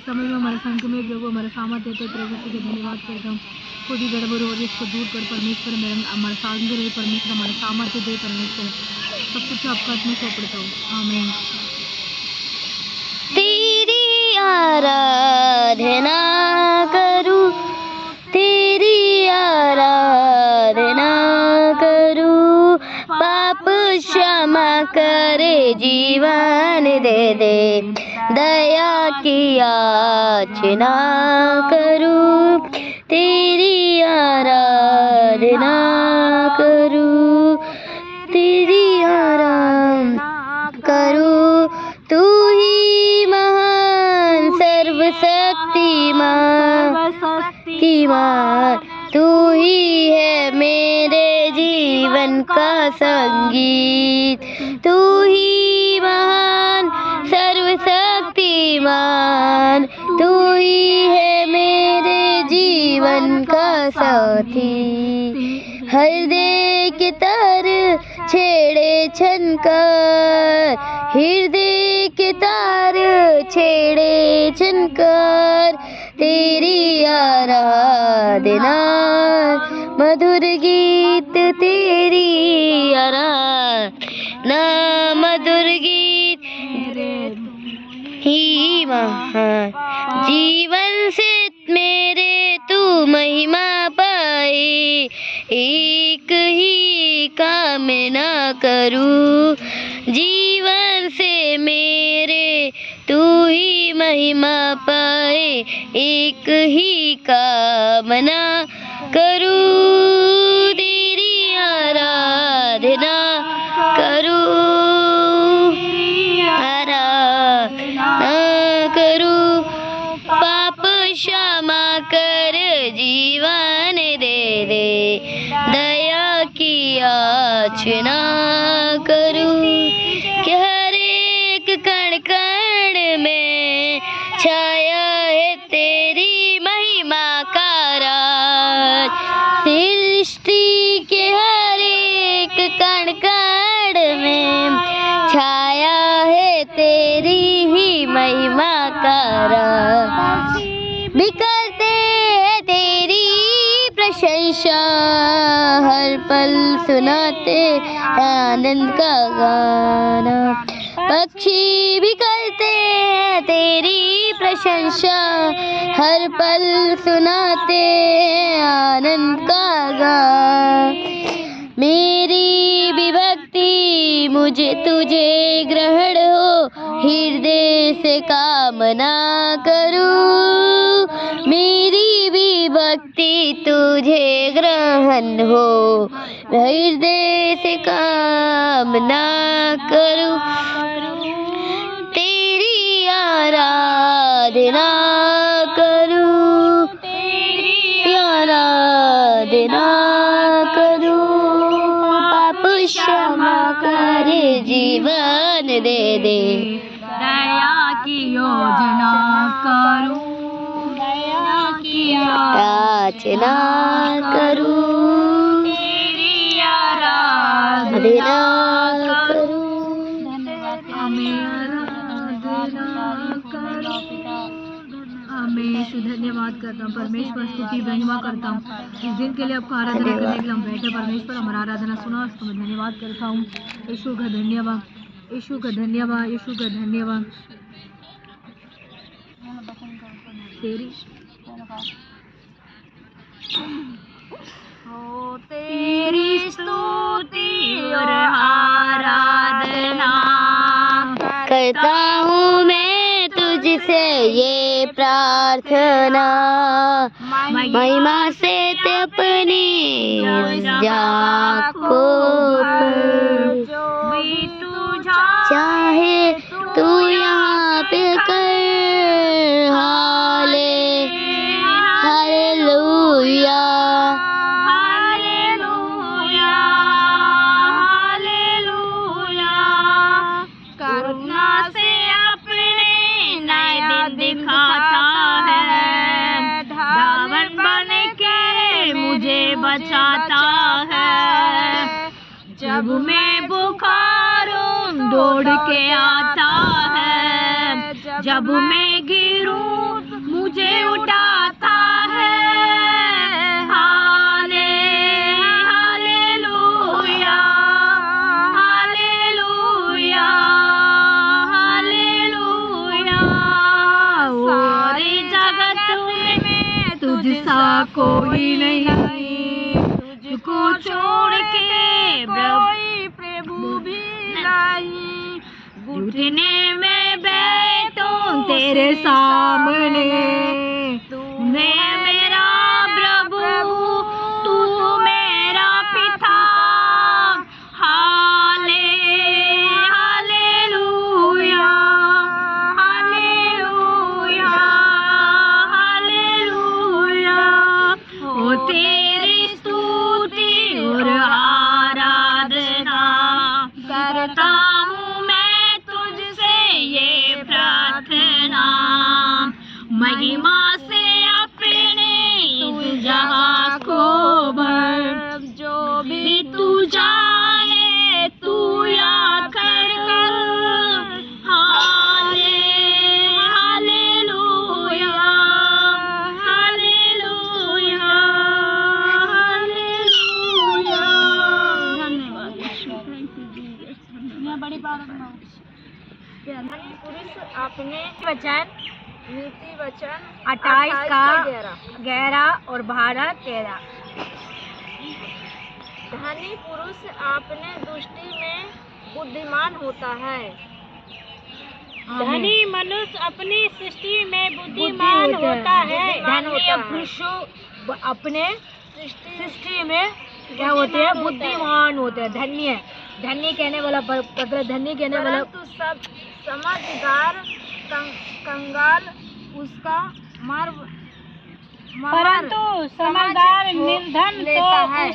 इस समय में हमारे संघ में प्रभु हमारा सामर्थ्य देते प्रभु तुझे धन्यवाद करता हूँ। खुद ही गड़बड़ हो रही इसको दूर कर परमेश्वर, मेरा हमारा संघ रहे परमेश्वर, हमारा सामर्थ्य दे परमेश्वर, सब कुछ आपका हाथ में सौंपता हूँ। आमीन। तेरी आराधना करूं, तेरी आराधना करूं, पाप क्षमा करे जीवन दे दे, दया की याचना करूं, तेरी आराधना करूं, तेरी आराधना करूं। तू ही महान सर्वशक्तिमान, तू ही है मेरे जीवन का संगीत, तू ही महान सर्वशक्तिमान, तू ही है मेरे जीवन का साथी। हृदय के तार छेड़े छनकार, हृदय के तार छेड़े छनकार, तेरी आराधना मधुर गीत, तेरी आराधना मधुर गीत ही महान। जीवन से मेरे तू महिमा पाए, एक ही काम ना करूं, जीवन से मेरे तू ही महिमा पाए, एक ही कामना करूं, तेरी आराधना करूं, आराधना करूं, पाप क्षमा कर जीवन दे दे, दया की याचना करूं, कि हर एक कण कण में छाया है तेरी महिमा का राज, सृष्टि के हर एक कण कण में छाया है तेरी ही महिमा का राज, बिखरते हैं तेरी प्रशंसा, हर पल सुनाते आनंद का गाना, पक्षी भी करते हैं तेरी प्रशंसा, हर पल सुनाते हैं आनंद का गाना, मेरी विभक्ति मुझे तुझे ग्रहण हो, हृदय से कामना करूं, मेरी विभक्ति तुझे ग्रहण हो, हृदय से कामना करूं, तेरी आराधना करूं, तेरी आराधना करूं, पाप क्षमा करे जीवन दे दे, दया की योजना करूं, दया की याचना करूं, तेरी आराधना करूं, यीशु धन्यवाद करता हूँ परमेश्वर, स्तुति महिमा करता हूँ इस दिन के लिए, आपको आराधना करने के लिए हम बैठे परमेश्वर, हमारा आराधना सुना, उसको मैं धन्यवाद करता हूँ। यीशु का धन्यवाद, यीशु का धन्यवाद, यीशु का धन्यवाद। तेरी स्तुति और आराधना करता हूँ मैं तुझसे ये प्रार्थना, महिमा से ते अपनी जा को चाहे तू यहाँ पे कर, हालेलुया, हालेलुया, हालेलुया, करुणा से अपने नया दिखाता है, धावन बन के मुझे बचाता है, जब मैं बुखारूं दौड़ के आता है, जब मैं गिरूं तुझसा कोई नहीं, तुझको छोड़ के कोई प्रभु भी नहीं, घुटने में बैठूं तेरे सामने, तू है मेरा प्रभु, तू मेरा पिता, हालेलुया, हालेलुया, हालेलुया, ओ तेरी स्तुति और आराधना करता हूँ मैं तुझसे ये प्रार्थना, महिमा से अपने इस जहाँ को भर, जो भी तू चाहे तू या कर, हालेलुया, हालेलुया, हालेलुया। धन्यवाद। बड़ी बात पुरुष अपने वचन नीति वचन 28 का 11 और 12 13। धनी पुरुष अपने दृष्टि में बुद्धिमान होता है। धनी मनुष्य अपनी सृष्टि में बुद्धिमान होता है। धनी पुरुष अपने सृष्टि में क्या होते हैं? बुद्धिमान होते हैं। धन्य, धन्य कहने वाला मतलब धन्य कहने वाला, परंतु सब समझदार कंगाल उसका परंतु समझदार निर्धन लेता है।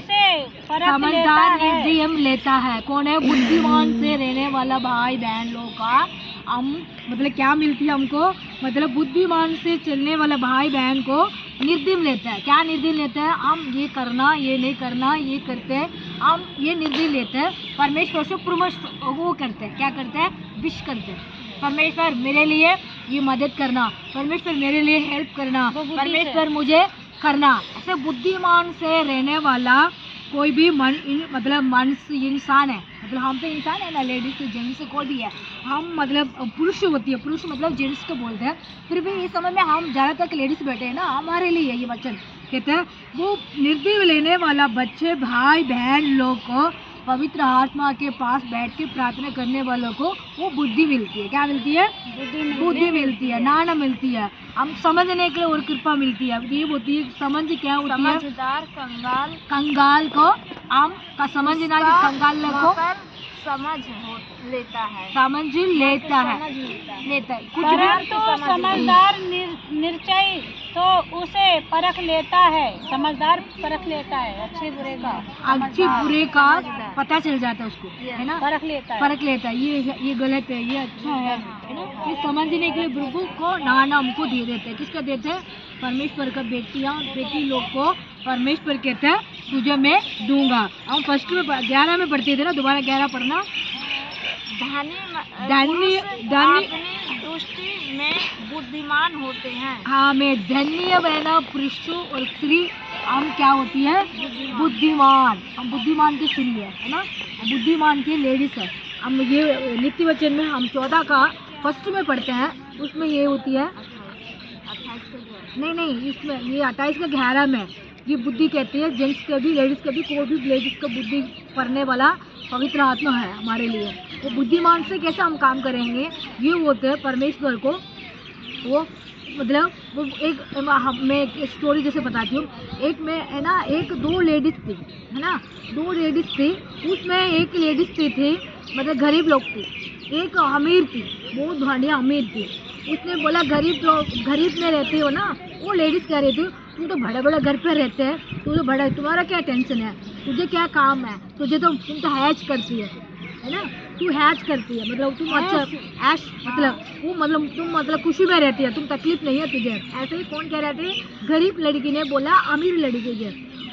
समझदार निर्धन लेता है। कौन है? बुद्धिमान से रहने वाला भाई बहन लोग का हम मतलब क्या मिलती है हमको? मतलब बुद्धिमान से चलने वाला भाई बहन को निर्दिम लेता है। क्या निर्दिम लेता है? हम ये करना, ये नहीं करना, ये करते हैं, हम ये निर्दिम लेते हैं। परमेश्वर से प्रमोश वो करते हैं। क्या करते हैं? विश करते हैं। परमेश्वर मेरे लिए ये मदद करना, परमेश्वर मेरे लिए हेल्प करना, परमेश्वर मुझे करना। ऐसे बुद्धिमान से रहने वाला कोई भी मतलब मनुष्य इंसान है। मतलब हम तो इंसान है ना, लेडीज जेंट्स कोई भी है। हम मतलब पुरुष होती है, पुरुष मतलब जेंट्स को बोलते हैं। फिर भी इस समय में हम ज़्यादातर लेडीज बैठे हैं ना, हमारे लिए ये वचन कहते हैं वो निर्दिव लेने वाला बच्चे भाई बहन लोग को पवित्र आत्मा के पास बैठ के प्रार्थना करने वालों को वो बुद्धि मिलती है। क्या मिलती है? बुद्धि मिलती है, ज्ञान मिलती है, हम समझने के लिए और कृपा मिलती है। ये होती है समझ, क्या होती है? समझदार कंगाल को हम का समझना कि कंगाल को समझ लेता है, समझ लेता है, कुछ परंतु समझदार निर्चय तो उसे परख लेता है। समझदार परख लेता है अच्छे बुरे का पता चल जाता है उसको, है ना? परख लेता है ये गलत है, ये अच्छा है ना? ये समझने के लिए प्रभु को नाम हमको दे देते हैं। किसका देते हैं? परमेश्वर का बेटी लोग को परमेश्वर कहते हैं तुझे मैं दूंगा। हम फर्स्ट में 11 में पढ़ते थे ना, दोबारा 11 पढ़ना। धनी दृष्टि में बुद्धिमान होते हैं। हाँ, मैं धन्य बहना पुरुष और स्त्री हम क्या होती है? बुद्धिमान। हम बुद्धिमान की स्त्री है ना, बुद्धिमान की लेडीज है। हम ये नित्य वचन में हम 14 का फर्स्ट में पढ़ते हैं, उसमें ये होती है 28 नहीं इसमें ये 28 का 11 में ये बुद्धि कहती है। जेंट्स का भी लेडीज का भी, कोई भी लेडीज का बुद्धि पढ़ने वाला पवित्र आत्मा है हमारे लिए। वो बुद्धिमान से कैसे हम काम करेंगे? ये होते हैं परमेश्वर को वो मतलब वो मैं एक स्टोरी जैसे बताती हूँ। एक में है ना, एक 2 लेडीज थी, है ना, 2 लेडीज थी। उसमें एक लेडीज थी मतलब गरीब लोग थी, एक अमीर थी, बहुत बढ़िया अमीर थी। उसने बोला गरीब में रहते हो ना, वो लेडीज कह रही थी तुम तो बड़े बड़े घर पे रहते हैं, तू तो बड़ा, तुम्हारा क्या टेंशन है, तुझे क्या काम है, तुम तो हैज करती है ना, तू हैज करती है मतलब तुम अच्छा ऐश मतलब वो मतलब तुम मतलब खुशी में रहती है, तुम तकलीफ नहीं है तुझे। ऐसे ही कौन कह रहे थे? गरीब लड़की ने बोला अमीर लड़की के।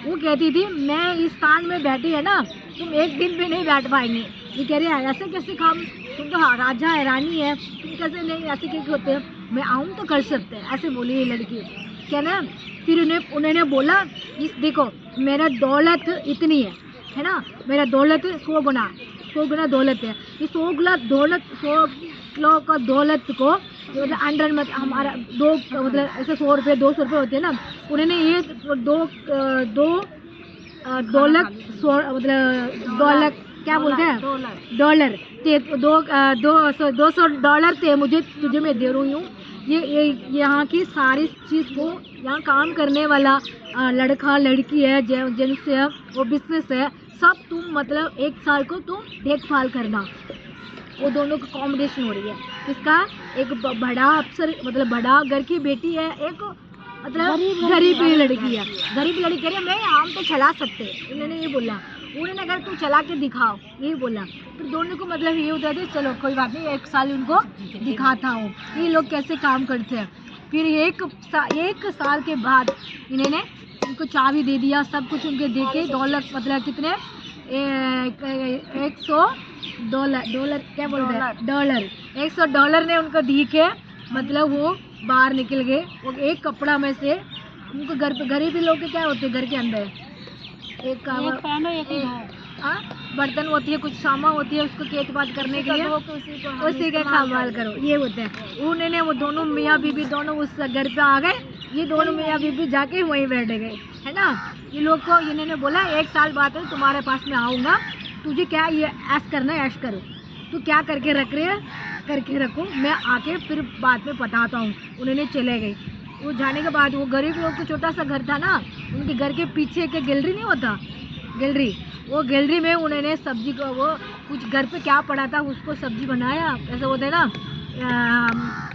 वो कहती थी मैं इस स्थान में बैठी है ना, तुम एक दिन भी नहीं बैठ पाएंगे। ये कह रही है ऐसे कैसे काम, तुम तो राजा है, रानी है, तुम कैसे नहीं ऐसे कैसे होते हैं, मैं आऊँ तो कर सकते हैं, ऐसे बोली ये लड़की। क्या ना, फिर उन्होंने बोला इस देखो मेरा दौलत इतनी है ना, मेरा दौलत 100 गुना दौलत है, इस 100 किलो का दौलत को मतलब 100 मत हमारा दो मतलब ऐसे 100 रुपये 200 रुपये होते हैं ना, उन्होंने ये दो लाख मतलब $2 क्या बोलते हैं डॉलर थे, $200 थे मुझे तुझे मैं दे रही हूँ। ये यहाँ की सारी चीज़ को यहाँ काम करने वाला लड़का लड़की है, जेंट्स है, वो बिजनेस है, सब तुम मतलब 1 साल को तुम देखभाल करना। वो दोनों की कॉम्बिनेशन हो रही है। इसका एक बड़ा अफसर मतलब बड़ा घर की बेटी है, एक मतलब गरीब लड़की है। गरीब लड़की कह रही है मैं आम तो चला सकते, उन्होंने ये बोला। उन्होंने अगर तू चला के दिखाओ यही बोला। फिर दोनों को मतलब ये होता है चलो कोई बात नहीं, 1 साल उनको दिखाता हूँ ये लोग कैसे काम करते हैं। फिर एक साल के बाद इन्होंने उनको चाबी दे दिया, सब कुछ उनके दे के $2 मतलब कितने $100 क्या बोलते हैं डॉलर $100 ने उनको दी के मतलब वो बाहर निकल गए। वो एक कपड़ा में से उनको घर पे गरीबी लोग के क्या होते हैं घर के अंदर एक बर्तन होती है, कुछ सामान होती है, उसको खेत बात करने के लिए उसी का इस्तेमाल करो ये होता है। उन्होंने वो दोनों मियाँ बीबी दोनों उस घर पे आ गए। ये दोनों मियाँ बीबी जाके वहीं बैठ गए है ना। ये लोग को इन्होंने बोला 1 साल बाद तुम्हारे पास में आऊँगा, तुझे क्या ये ऐश करना है ऐश करो, तू क्या करके रख रहे है करके रखो, मैं आके फिर बाद में बताता हूँ। उन्होंने चले गए। वो जाने के बाद वो गरीब लोग को छोटा सा घर था ना, उनके घर के पीछे के गैलरी नहीं होता गैलरी, वो गैलरी में उन्होंने सब्जी को वो कुछ घर पे क्या पड़ा था उसको सब्जी बनाया। ऐसा होता है ना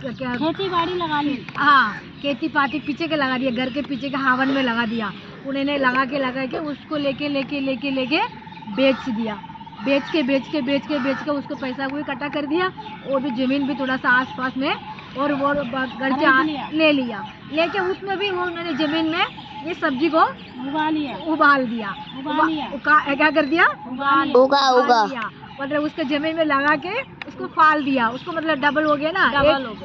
क्या खेती बाड़ी लगा ली। हाँ खेती पाती पीछे के लगा दिया, घर के पीछे के हावन में लगा दिया। उन्होंने लगा के उसको लेके बेच दिया। बेच के उसको पैसा को इकट्ठा कर दिया और भी ज़मीन भी थोड़ा सा आसपास में और वो घर से ले लिया। लेके उसमें भी वो उन्होंने ज़मीन में ये सब्जी को उबाल दिया। क्या कर दिया उगा दिया मतलब उसके ज़मीन में लगा के उसको फाल दिया। उसको मतलब डबल हो गया ना,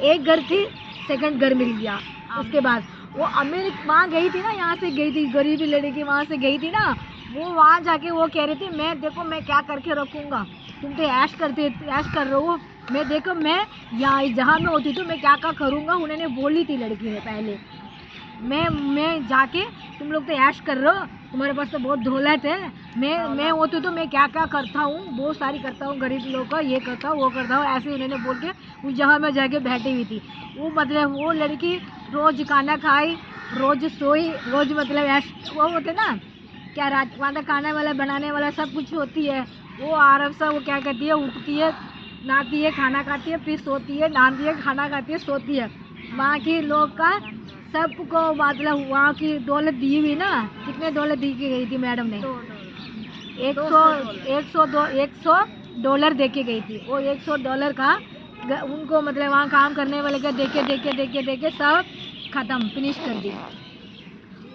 एक घर थी सेकंड घर मिल गया। उसके बाद वो अमेरिका वहाँ गई थी ना, यहाँ से गई थी गरीबी लड़की वहाँ से गई थी ना, वो वहाँ जाके वो कह रही थी मैं देखो मैं क्या करके रखूँगा, तुम तो ऐश कर रहे हो, मैं देखो मैं यहाँ जहाँ मैं होती तो मैं क्या करूँगा। उन्होंने बोली थी लड़की ने पहले मैं जाके तुम लोग तो ऐश कर रहे हो, तुम्हारे पास तो बहुत दौलत है, मैं होती तो मैं क्या करता हूँ, बहुत सारी करता हूँ गरीब लोगों का, ये करता हूँ वो करता हूँ, ऐसे उन्होंने बोल के उस जगह में जाके बैठी हुई थी। वो मतलब वो लड़की रोज़ खाना खाई, रोज़ सोई, रोज़ मतलब ऐश वो होते ना क्या रात वादा खाने वाला बनाने वाला सब कुछ होती है। वो आराम से वो क्या करती है, उठती है नहाती है खाना खाती है फिर सोती है, नहाती है खाना खाती है सोती है। वहाँ के लोग का सबको मतलब वहाँ की दौलत दी हुई ना, कितने दौलत दी की गई थी मैडम ने $100 दे के गई थी। वो $100 का उनको मतलब वहाँ काम करने वाले का देखे सब ख़त्म फिनिश कर दी।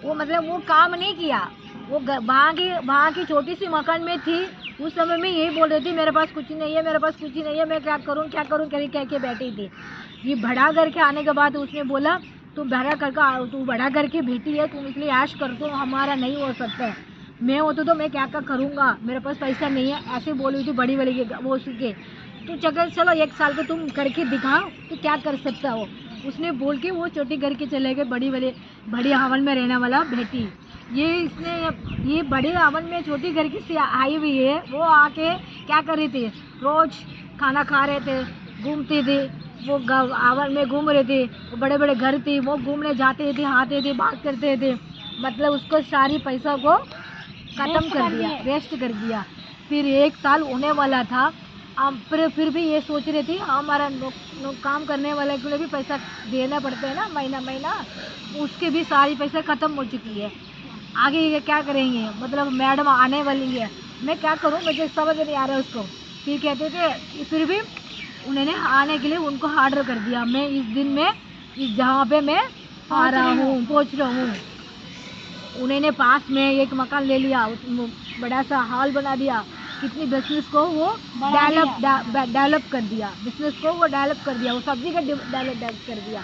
वो मतलब वो काम नहीं किया, वो वहाँ की छोटी सी मकान में थी। उस समय में यही बोल रही थी मेरे पास कुछ नहीं है, मेरे पास कुछ नहीं है, मैं क्या करूँ कह के बैठी थी। ये बड़ा घर के आने के बाद उसने बोला तू बड़ा घर की बेटी है, तुम इसलिए ऐश कर दो, हमारा नहीं हो सकता है, मैं होता तो मैं क्या करूँगा, मेरे पास पैसा नहीं है, ऐसे बोली थी बड़ी वाली वो उसके। तो चलो 1 साल के तुम करके दिखाओ तो क्या कर सकता हो, उसने बोल के वो छोटी घर के चले गए। बड़ी हवन में रहने वाला बेटी ये बड़े हवन में छोटी घर की से आई हुई है। वो आके क्या कर रही थी, रोज खाना खा रहे थे, घूमते थे, वो हवन में घूम रहे थे, वो बड़े घर थे, वो घूमने जाते थे, आते थे, बात करते थे, मतलब उसको सारी पैसा को खत्म कर दिया, वेस्ट कर दिया। फिर 1 साल होने वाला था, फिर भी ये सोच रही थी हमारा काम करने वाले के लिए भी पैसा देना पड़ता है ना महीना, उसके भी सारी पैसा ख़त्म हो चुकी है। आगे ये क्या करेंगे, मतलब मैडम आने वाली है, मैं क्या करूँ, मुझे समझ नहीं आ रहा है उसको। फिर कहते थे, फिर भी उन्होंने आने के लिए उनको ऑर्डर कर दिया, मैं इस दिन में इस जहाँ पे मैं आ रहा हूँ पहुँच रहा हूँ। उन्होंने पास में एक मकान ले लिया, बड़ा सा हॉल बना दिया, कितनी बिजनेस को वो डेवलप कर दिया, वो सब्जी का डेवलप कर दिया।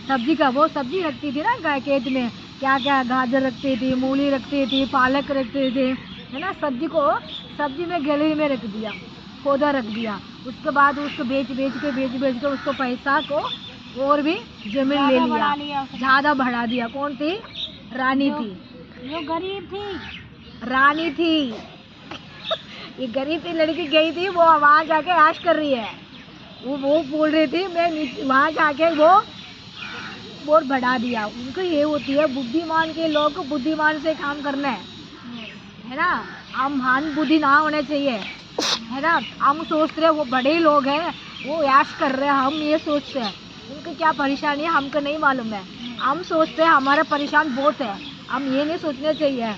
सब्जी का वो सब्जी रखती थी ना खेत में, क्या गाजर रखती थी, मूली रखती थी, पालक रखते थे, है ना। सब्जी में गैलरी में रख दिया, पौधा रख दिया। उसके बाद उसको बेच के उसको पैसा को और भी जमीन ले बढ़ा लिया, लिया उसने। ज्यादा बढ़ा दिया। कौन थी? रानी थी, जो गरीब थी, रानी थी। ये गरीब की लड़की गई थी, वो वहाँ जाके ऐश कर रही है। वो बोल रही थी मैं वहाँ जाके वो और बढ़ा दिया। उनको ये होती है, बुद्धिमान के लोग को बुद्धिमान से काम करना है ना। हम हान बुद्धि ना होने चाहिए, है ना। हम सोचते हैं वो बड़े लोग हैं, वो ऐश कर रहे हैं, हम ये सोचते हैं उनको क्या परेशानी है हमको नहीं मालूम है। हम सोचते हैं हमारा परेशान बहुत है, हम ये नहीं सोचना चाहिए।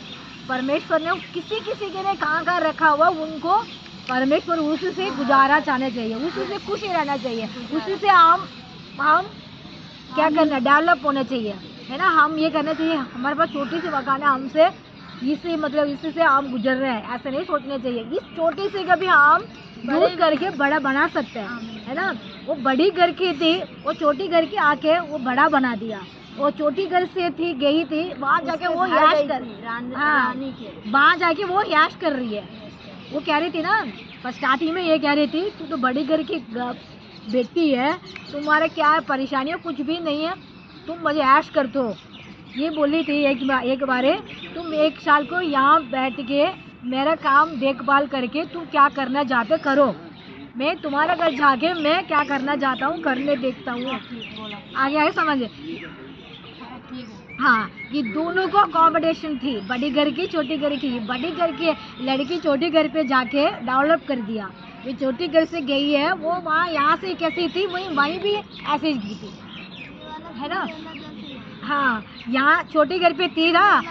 परमेश्वर ने किसी किसी के लिए कहाँ रखा हुआ, उनको परमेश्वर उसी से गुजारा चाहना चाहिए, उसी से खुश रहना चाहिए, उसी से हम क्या करना, डेवलप होना चाहिए, है ना। हम ये करना चाहिए हमारे पास छोटी सी मकान है, हमसे इसी मतलब इसी से हम गुजर रहे हैं, ऐसे नहीं सोचना चाहिए। इस छोटी से कभी हम दूर करके बड़ा बना सकते हैं, है ना। वो बड़ी घर की थी, वो छोटी घर की आके वो बड़ा बना दिया। वो छोटी घर से थी गई थी, वहाँ जाके वो याश कर, हाँ वहाँ जाके वो याश कर रही है। वो कह रही थी ना स्टार्टिंग में, ये कह रही थी तू तो बड़ी घर की बेटी है, तुम्हारा क्या परेशानी है, कुछ भी नहीं है, तुम मुझे ऐश कर दो। ये बोली थी एक बारे, तुम 1 साल को यहाँ बैठ के मेरा काम देखभाल करके तुम क्या करना चाहते करो, मैं तुम्हारा घर जाके मैं क्या करना चाहता हूँ करने देखता हूँ। आगे आगे समझे। हाँ, ये दोनों को कॉम्पिटिशन थी, बड़ी घर की छोटी घर की। बड़ी घर की लड़की छोटी घर पे जाके डेवलप कर दिया। ये छोटी घर से गई है, वो वहाँ यहाँ से कैसी थी वहीं भी ऐसे की थी, है ना। हाँ, यहाँ छोटी घर पे थी ना,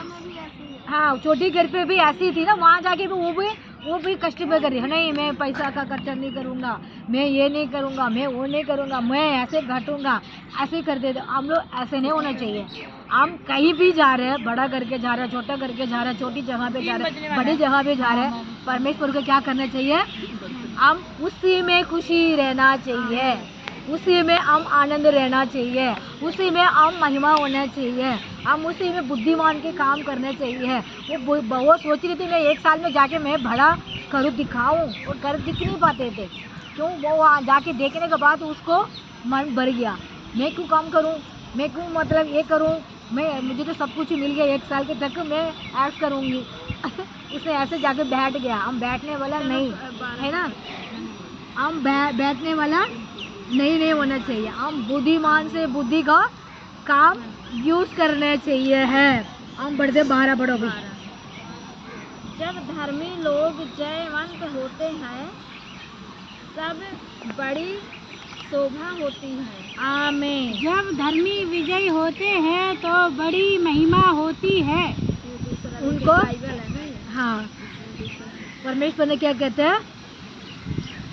हाँ छोटी घर पे भी ऐसी थी ना, वहाँ जाके भी वो भी कष्ट पे कर रही है। नहीं मैं पैसा का खर्चा नहीं करूँगा, मैं ये नहीं करूँगा, मैं वो नहीं करूँगा, मैं ऐसे घटूँगा, ऐसे कर देते। हम लोग ऐसे नहीं होना चाहिए। हम कहीं भी जा रहे हैं, बड़ा करके जा रहे हैं, छोटा करके जा रहे हैं, छोटी जगह पे जा रहे हैं, बड़ी जगह पे जा रहे हैं, परमेश्वर को क्या करना चाहिए, हम उसी में खुशी रहना चाहिए, उसी में हम आनंद रहना चाहिए, उसी में हम महिमा होना चाहिए, हम उसी में बुद्धिमान के काम करने चाहिए। वो सोच रही थी मैं 1 साल में जाके मैं बड़ा करूँ दिखाऊं, और कर दिख नहीं पाते थे। क्यों? वो वहाँ जाके देखने के बाद उसको मन भर गया, मैं क्यों काम करूँ, मैं क्यों मतलब ये करूँ, मुझे तो सब कुछ मिल गया, 1 साल के तक मैं ऐश करूँगी। उसने ऐसे जाके बैठ गया। हम बैठने वाला नहीं है ना, हम बैठने वाला नहीं होना चाहिए। हम बुद्धिमान से बुद्धि का काम यूज करने चाहिए है। हम बढ़ते 12 बढ़ो भी। जब धर्मी लोग जयवंत होते हैं तब बड़ी शोभा होती है। आमीन। जब धर्मी विजयी होते हैं तो बड़ी महिमा होती है। उनको हाँ, परमेश्वर ने क्या कहते हैं,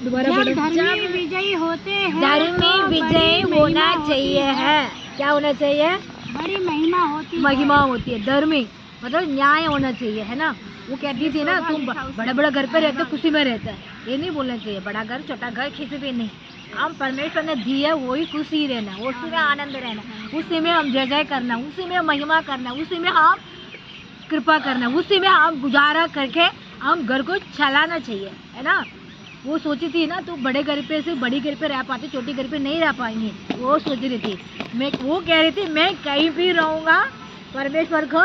दोबारा जब पढ़ो। धर्मी विजयी होते हैं धर्मी तो विजय बड़ी होना महिमा चाहिए होती है। क्या होना चाहिए? बड़ी महिमा होती महिमा होती है। धर्मी मतलब न्याय होना चाहिए, है ना। वो कहती थी ना तुम बड़ा बड़ा घर पे रहते खुशी में रहते हैं, ये नहीं बोलना चाहिए। बड़ा घर छोटा घर किसी भी नहीं, हम परमेश्वर ने दी है वही खुशी रहना, उसी में आनंद रहना, उसी में हम जय जय करना, उसी में महिमा करना, उसी में हम कृपा करना, उसी में हम गुजारा करके हम घर को चलाना चाहिए, है ना। वो सोची थी ना तू बड़े घर पे से बड़ी घर पे रह पाती, छोटी घर पे नहीं रह पाएंगी। वो सोच रही थी, वो कह रही थी मैं कहीं भी रहूँगा, परमेश्वर को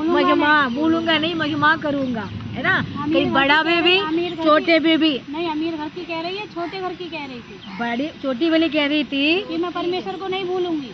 महिमा भूलूंगा नहीं, महिमा करूँगा, है ना। कहीं बड़ा में भी छोटे में भी नहीं। अमीर घर की कह रही है, छोटे घर की कह रही थी। बड़ी छोटी वाली कह रही थी कि मैं परमेश्वर को नहीं भूलूंगी।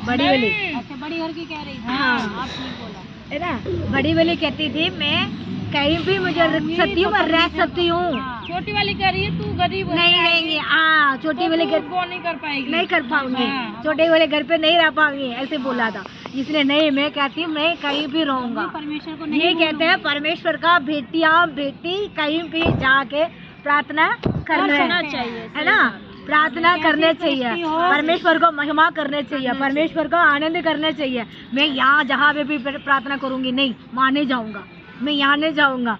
बड़ी वाली, अच्छा बड़ी घर की कह रही थी। हाँ। आप ठीक बोला, है ना। बड़ी वाली कहती थी मैं कहीं भी मुझे रख सकती हूँ, मैं रह सकती हूँ। छोटी वाली कह रही है तू गरीब नहीं रहेंगी, हाँ छोटी वाले घर वो नहीं कर पाएगी, नहीं कर पाऊंगी, छोटे वाले घर पे नहीं रह पाऊंगी, ऐसे बोला था। इसलिए नहीं, मैं कहती हूँ मैं कहीं भी रहूंगा। परमेश्वर को ये कहते हैं परमेश्वर का बेटियां बेटी कहीं भी जाके प्रार्थना करना चाहिए, है ना। प्रार्थना करने चाहिए, परमेश्वर को महिमा करने चाहिए, परमेश्वर को आनंद करने चाहिए। मैं यहाँ जहाँ पे भी प्रार्थना करूँगी नहीं, वहाँ नहीं जाऊँगा, मैं यहाँ नहीं जाऊँगा,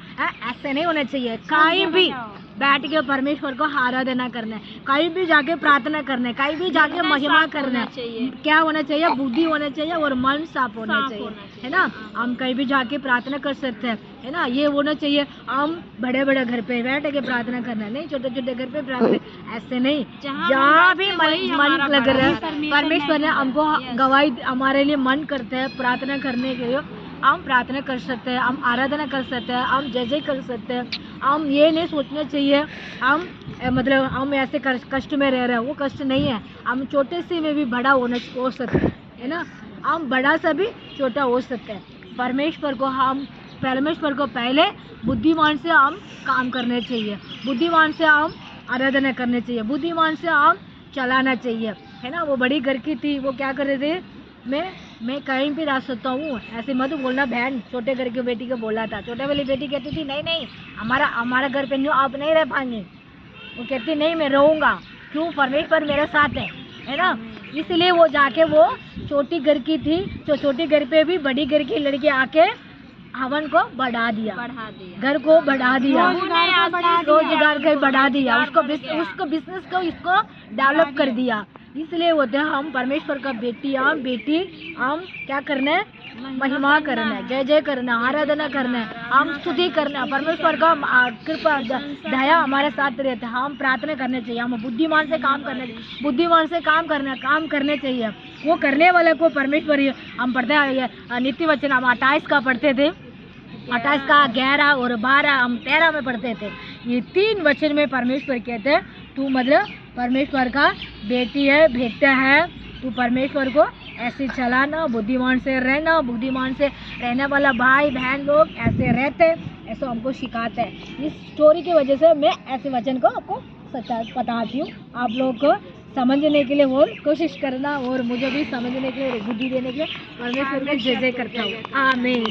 ऐसे नहीं होना चाहिए। कहीं भी बैठ के परमेश्वर को आराधना करना है, कहीं भी जाके प्रार्थना करना है, कहीं भी जाके महिमा करना है। क्या होना चाहिए? बुद्धि होना चाहिए और मन साफ होना चाहिए, है ना। हम कहीं भी जाके प्रार्थना कर सकते हैं, है ना। ये होना चाहिए। हम बड़े बड़े घर पे बैठ के प्रार्थना करना, नहीं छोटे छोटे घर पे प्रार्थना, ऐसे नहीं। जहाँ भी मन लग रहा है, परमेश्वर ने हमको गवाही, हमारे लिए मन करते हैं प्रार्थना करने के लिए, हम प्रार्थना कर सकते हैं, हम आराधना कर सकते हैं, हम जय जय कर सकते हैं। हम ये नहीं सोचना चाहिए हम मतलब हम ऐसे कष्ट में रह रहे हैं, वो कष्ट नहीं है। हम छोटे से में भी बड़ा हो सकते हैं, है ना। हम बड़ा से भी छोटा हो सकते हैं। परमेश्वर को पहले बुद्धिमान से हम काम करने चाहिए, बुद्धिमान से हम आराधना करने चाहिए, बुद्धिमान से हम चलाना चाहिए, है ना। वो बड़ी घर की थी, वो क्या कर रहे थे? मैं कहीं भी रह सकता हूँ, ऐसे मत बोलना। बहन छोटे घर की बेटी को बोला था, छोटे वाली बेटी कहती थी नहीं हमारा घर पे न्यू आप नहीं रह पाएंगे। वो कहती नहीं मैं रहूँगा, क्यों? परमेश्वर मेरे साथ है ना। इसलिए वो जाके वो छोटी घर की थी, तो छोटी घर पे भी बड़ी घर की लड़की आके हवन को बढ़ा दिया, घर को बढ़ा दिया, रोजगार को बढ़ा दिया, उसको बिजनेस को इसको डेवलप कर दिया। इसलिए होते हैं हम परमेश्वर का बेटी हम क्या करना है? महिमा करना है, जय जय करना, आराधना करना है, हम स्तुति करना है। परमेश्वर का कृपा दया हमारे साथ रहता है। हम प्रार्थना करने चाहिए, हम बुद्धिमान से काम करने चाहिए। वो करने वाले को परमेश्वर, हम पढ़ते हैं नीति वचन, हम 28 का पढ़ते थे, 28 का 11 और 12 हम 13 में पढ़ते थे। ये 3 वचन में परमेश्वर कहते हैं तू मतलब परमेश्वर का बेटी है, बेटा है, तू परमेश्वर को ऐसे चलाना, बुद्धिमान से रहने वाला भाई बहन लोग ऐसे रहते, ऐसा हमको सिखाते हैं। इस स्टोरी की वजह से मैं ऐसे वचन को आपको बताती हूँ, आप लोग को समझने के लिए और कोशिश करना, और मुझे भी समझने के लिए बुद्धि देने के लिए परमेश्वर को जय जय करता हूँ। आमीन,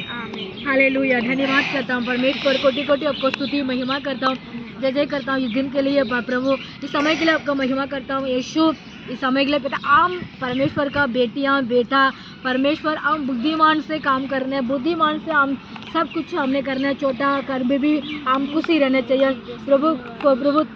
हालेलुया। धन्यवाद करता हूँ परमेश्वर, कोटि कोटि आपको स्तुति महिमा करता हूँ, जय जय करता हूँ इस दिन के लिए प्रभु, इस समय के लिए आपका महिमा करता हूँ यीशु, इस समय के लिए पिता। हम परमेश्वर का बेटा, परमेश्वर हम बुद्धिमान से काम करने हैं, बुद्धिमान से हम सब कुछ हमने करना है। छोटा कर भी हम खुशी रहना चाहिए प्रभु,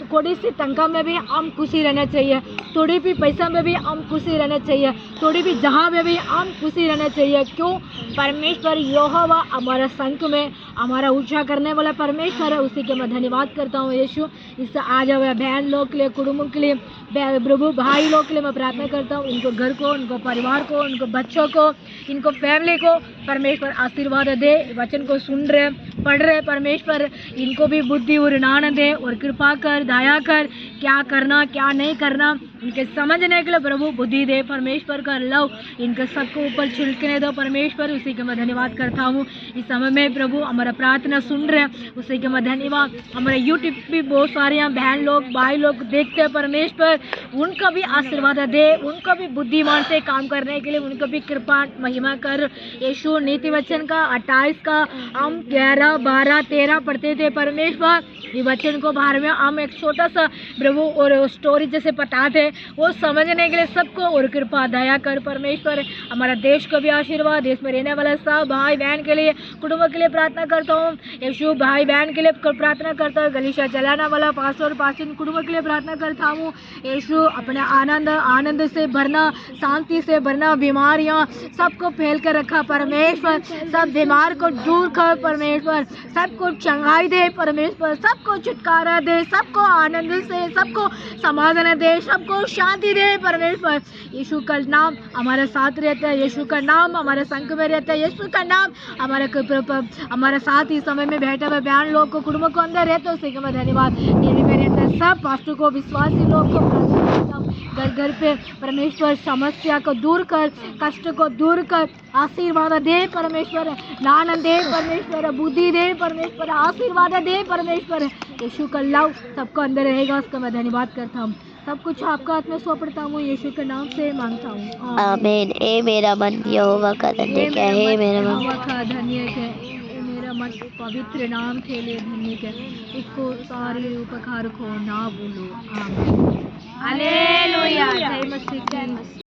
थोड़ी सी तनख्वाह में भी हम खुशी रहना चाहिए, थोड़ी भी पैसा में भी हम खुशी रहना चाहिए, थोड़ी भी जहाँ में भी हम खुशी रहना चाहिए। क्यों? परमेश्वर यहोवा हमारा संग में हमारा ऊंचा करने वाला परमेश्वर है, उसी के मैं धन्यवाद करता हूँ यीशु। इससे आज बहन लोग के लिए, कुटुंबों के लिए, प्रभु भाई लोग के लिए मैं प्रार्थना करता हूँ, इनको घर को, इनको परिवार को, इनको बच्चों को, इनको फैमिली को परमेश्वर आशीर्वाद दे। वचन को सुन रहे, पढ़ रहे, परमेश्वर इनको भी बुद्धि और ज्ञान दे और कृपा कर, दया कर, क्या करना क्या नहीं करना इनके समझने के लिए प्रभु बुद्धि दे। परमेश्वर का लव इनके सबको ऊपर छिड़कने दो परमेश्वर, उसी के मैं धन्यवाद करता हूँ। इस समय में प्रभु हमारा प्रार्थना सुन रहे हैं, उसी के मैं धन्यवाद। हमारे यूट्यूब भी बहुत सारे यहाँ बहन लोग भाई लोग देखते हैं परमेश्वर, उनका भी आशीर्वाद दे, उनको भी बुद्धिमान से काम करने के लिए उनको भी कृपा महिमा कर यीशु। नीति वचन का 28 का हम 11, 12, 13 पढ़ते थे परमेश्वर, ये वचन को बाहर में हम एक छोटा सा प्रभु और स्टोरी जैसे बताते वो समझने के लिए सबको और कृपा दया कर परमेश्वर। हमारा देश को भी आशीर्वाद, देश में रहने वाला सब भाई बहन के लिए, कुटुंब के लिए प्रार्थना करता हूँ यीशु, भाई बहन के लिए प्रार्थना करता हूँ, गलीशा चलाने वाला पास्टर पास्टर कुटुंब के लिए प्रार्थना करता हूँ यीशु। अपने आनंद से भरना, शांति से भरना, बीमारियाँ सबको फैल कर रखा परमेश्वर, सब बीमार को दूर कर परमेश्वर, सबको चंगाई दे परमेश्वर, सबको छुटकारा दे, सबको आनंद से, सबको समाधान दे, सबको शांति दे परमेश्वर। यीशु का नाम हमारे साथ रहता है, यीशु का नाम हमारे संग में रहता है, यीशु का नाम हमारे साथ इस समय में बैठे हुए बहन लोग को, कुटुंब को अंदर रहते हैं, उसी का मैं धन्यवाद। टीवी में रहते हैं सब पास्टर को, विश्वासी लोग को, घर घर पे परमेश्वर समस्या को दूर कर, कष्ट को दूर कर, आशीर्वाद दे परमेश्वर, ज्ञान दे परमेश्वर, बुद्धि दे परमेश्वर, आशीर्वाद दे परमेश्वर। यीशु का लव सबको अंदर रहेगा, उसका मैं धन्यवाद करता हूँ। सब कुछ आपका हाथ में सौंपता हूँ, यीशु के नाम से मांगता हूँ, आमीन। ए मेरा मन यहोवा का धन्य क्या है, मेरा मन यहोवा का धन्य है, मेरा मन पवित्र नाम के लिए धन्य है, इसको सारे उपकार को ना भूलो, आमीन। हालेलुया, जय मसीह।